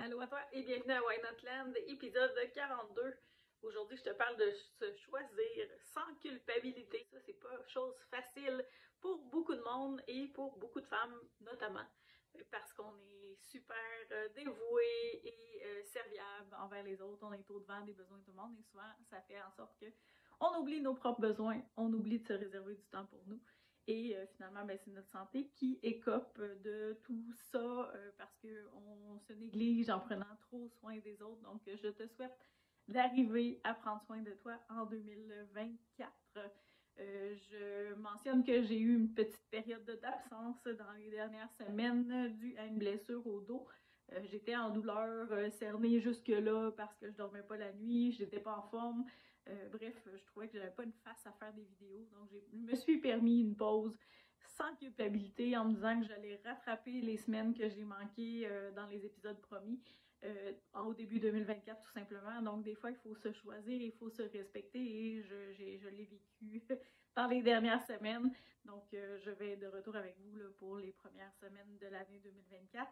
Allô à toi et bienvenue à Why Not Land, épisode 42. Aujourd'hui, je te parle de se choisir sans culpabilité. Ça, c'est pas chose facile pour beaucoup de monde et pour beaucoup de femmes notamment, parce qu'on est super dévoué et serviable envers les autres. On est au-devant des besoins de tout le monde et souvent, ça fait en sorte que on oublie nos propres besoins, on oublie de se réserver du temps pour nous. Et finalement, ben, c'est notre santé qui écope de tout ça parce qu'on se néglige en prenant trop soin des autres. Donc, je te souhaite d'arriver à prendre soin de toi en 2024. Je mentionne que j'ai eu une petite période d'absence dans les dernières semaines due à une blessure au dos. J'étais en douleur cernée jusque-là parce que je dormais pas la nuit, j'étais pas en forme. Bref, je trouvais que j'avais pas une face à faire des vidéos, donc je me suis permis une pause sans culpabilité en me disant que j'allais rattraper les semaines que j'ai manquées dans les épisodes promis au début 2024 tout simplement. Donc des fois il faut se choisir, il faut se respecter et je l'ai vécu dans les dernières semaines. Donc je vais être de retour avec vous là, pour les premières semaines de l'année 2024.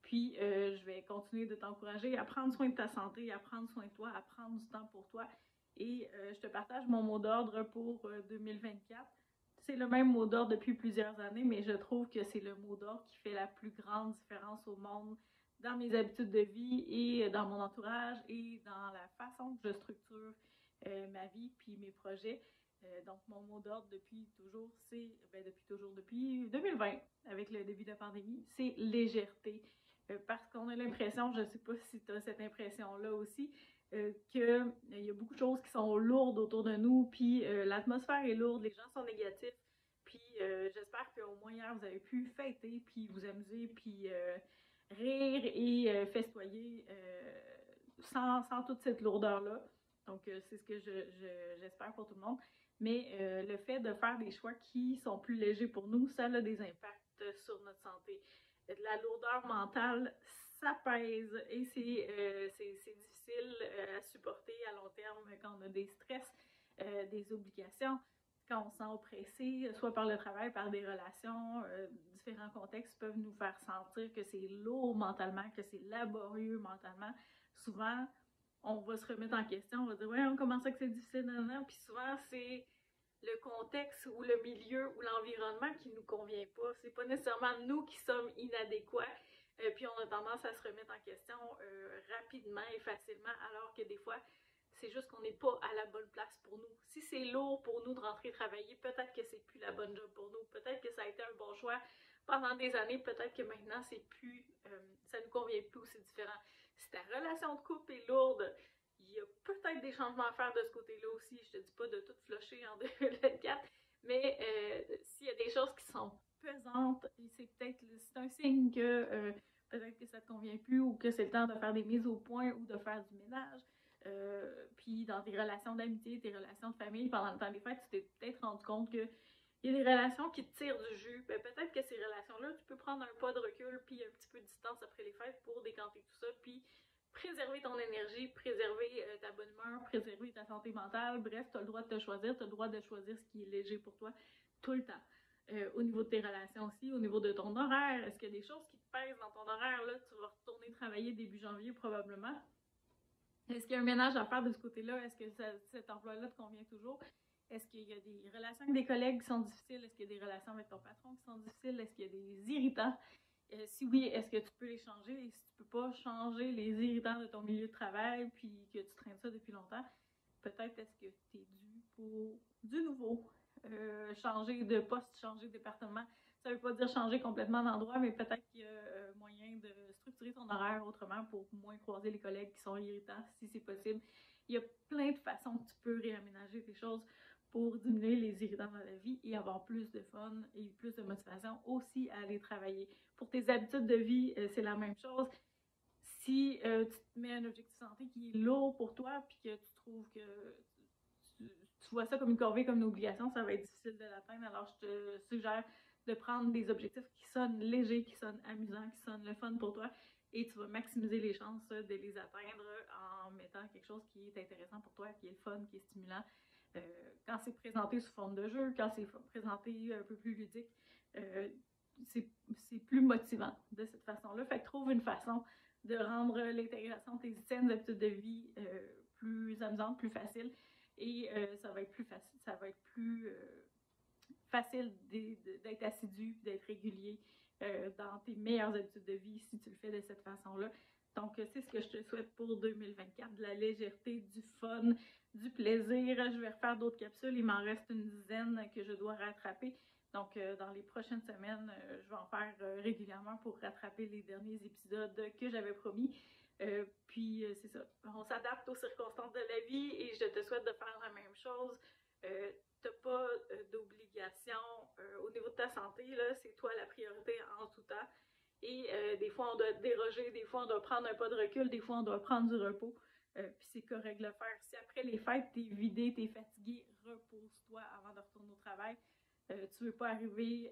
Puis je vais continuer de t'encourager à prendre soin de ta santé, à prendre soin de toi, à prendre du temps pour toi. Et je te partage mon mot d'ordre pour 2024. C'est le même mot d'ordre depuis plusieurs années, mais je trouve que c'est le mot d'ordre qui fait la plus grande différence au monde dans mes habitudes de vie et dans mon entourage et dans la façon que je structure ma vie puis mes projets. Donc, mon mot d'ordre depuis toujours, depuis 2020, avec le début de la pandémie, c'est légèreté. Parce qu'on a l'impression, je ne sais pas si tu as cette impression-là aussi, qu'il y a beaucoup de choses qui sont lourdes autour de nous, puis l'atmosphère est lourde, les gens sont négatifs, puis j'espère qu'au moins hier, vous avez pu fêter, puis vous amuser, puis rire et festoyer sans toute cette lourdeur-là. Donc, c'est ce que j'espère pour tout le monde. Mais le fait de faire des choix qui sont plus légers pour nous, ça a des impacts sur notre santé. La lourdeur mentale, ça pèse et c'est difficile à supporter à long terme quand on a des stress, des obligations, quand on se sent oppressé, soit par le travail, par des relations, différents contextes peuvent nous faire sentir que c'est lourd mentalement, que c'est laborieux mentalement. Souvent, on va se remettre en question, on va dire « ouais, comment ça que c'est difficile, non? » Puis souvent, c'est le contexte ou le milieu ou l'environnement qui nous convient pas. C'est pas nécessairement nous qui sommes inadéquats. Puis on a tendance à se remettre en question rapidement et facilement, alors que des fois, c'est juste qu'on n'est pas à la bonne place pour nous. Si c'est lourd pour nous de rentrer travailler, peut-être que c'est plus la bonne job pour nous. Peut-être que ça a été un bon choix pendant des années. Peut-être que maintenant, c'est plus, ça nous convient plus ou c'est différent. Si ta relation de couple est lourde, il y a peut-être des changements à faire de ce côté-là aussi. Je te dis pas de tout flusher en 2024, mais s'il y a des choses qui sont pesantes, c'est un signe que peut-être que ça te convient plus ou que c'est le temps de faire des mises au point ou de faire du ménage. Puis dans tes relations d'amitié, tes relations de famille, pendant le temps des fêtes, tu t'es peut-être rendu compte que il y a des relations qui te tirent du jus. Ben, peut-être que ces relations-là, tu peux prendre un pas de recul puis un petit peu de distance après les fêtes pour décanter tout ça, puis préserver ton énergie, préserver ta bonne humeur, préserver ta santé mentale. Bref, tu as le droit de te choisir, tu as le droit de choisir ce qui est léger pour toi tout le temps. Au niveau de tes relations aussi, au niveau de ton horaire, est-ce qu'il y a des choses qui te pèsent dans ton horaire? Là, tu vas retourner travailler début janvier probablement. Est-ce qu'il y a un ménage à faire de ce côté-là? Est-ce que cet emploi-là te convient toujours? Est-ce qu'il y a des relations avec des collègues qui sont difficiles? Est-ce qu'il y a des relations avec ton patron qui sont difficiles? Est-ce qu'il y a des irritants? Si oui, est-ce que tu peux les changer? Et si tu peux pas changer les irritants de ton milieu de travail puis que tu traînes ça depuis longtemps, peut-être est-ce que tu es dû pour du nouveau. Changer de poste, changer de département. Ça veut pas dire changer complètement d'endroit, mais peut-être qu'il y a moyen de structurer ton horaire autrement pour moins croiser les collègues qui sont irritants, si c'est possible. Il y a plein de façons que tu peux réaménager tes choses pour diminuer les irritants dans la vie et avoir plus de fun et plus de motivation aussi à aller travailler. Pour tes habitudes de vie, c'est la même chose. Si tu te mets un objectif santé qui est lourd pour toi puis que tu trouves que tu vois ça comme une corvée, comme une obligation, ça va être difficile de l'atteindre. Alors, je te suggère de prendre des objectifs qui sonnent légers, qui sonnent amusants, qui sonnent le fun pour toi et tu vas maximiser les chances de les atteindre en mettant quelque chose qui est intéressant pour toi, qui est le fun, qui est stimulant. Quand c'est présenté sous forme de jeu, quand c'est présenté un peu plus ludique, c'est plus motivant de cette façon-là. Fait que trouve une façon de rendre l'intégration de tes saines habitudes de vie plus amusante, plus facile. Et ça va être plus facile, facile d'être assidu, d'être régulier dans tes meilleures habitudes de vie si tu le fais de cette façon-là. Donc, c'est ce que je te souhaite pour 2024, de la légèreté, du fun, du plaisir. Je vais refaire d'autres capsules. Il m'en reste une dizaine que je dois rattraper. Donc, dans les prochaines semaines, je vais en faire régulièrement pour rattraper les derniers épisodes que j'avais promis. Puis, c'est ça. On s'adapte aux circonstances de la vie et je te souhaite de faire la même chose. T'as pas d'obligation au niveau de ta santé, là, c'est toi la priorité en tout temps. Et des fois, on doit déroger, des fois, on doit prendre un pas de recul, des fois, on doit prendre du repos. Puis c'est correct de le faire. Si après les fêtes, t'es vidé, t'es fatigué, repose-toi avant de retourner au travail. Tu veux pas arriver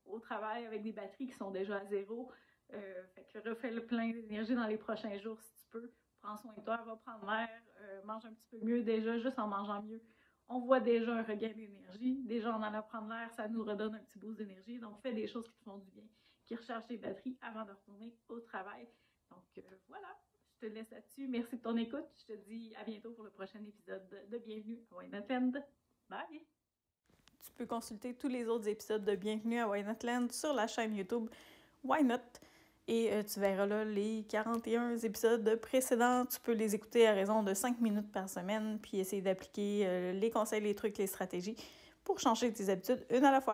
au travail avec des batteries qui sont déjà à zéro. Fait que refais le plein d'énergie dans les prochains jours si tu peux. Prends soin de toi, va prendre l'air, mange un petit peu mieux déjà, juste en mangeant mieux. On voit déjà un regain d'énergie. Déjà, en allant prendre l'air, ça nous redonne un petit boost d'énergie. Donc, fais des choses qui te font du bien, qui rechargent tes batteries avant de retourner au travail. Donc, voilà. Je te laisse là-dessus. Merci de ton écoute. Je te dis à bientôt pour le prochain épisode de Bienvenue à Why Not Land. Bye! Tu peux consulter tous les autres épisodes de Bienvenue à Why Not Land sur la chaîne YouTube Why Not. Et tu verras là les 41 épisodes précédents. Tu peux les écouter à raison de 5 minutes par semaine, puis essayer d'appliquer les conseils, les trucs, les stratégies pour changer tes habitudes une à la fois.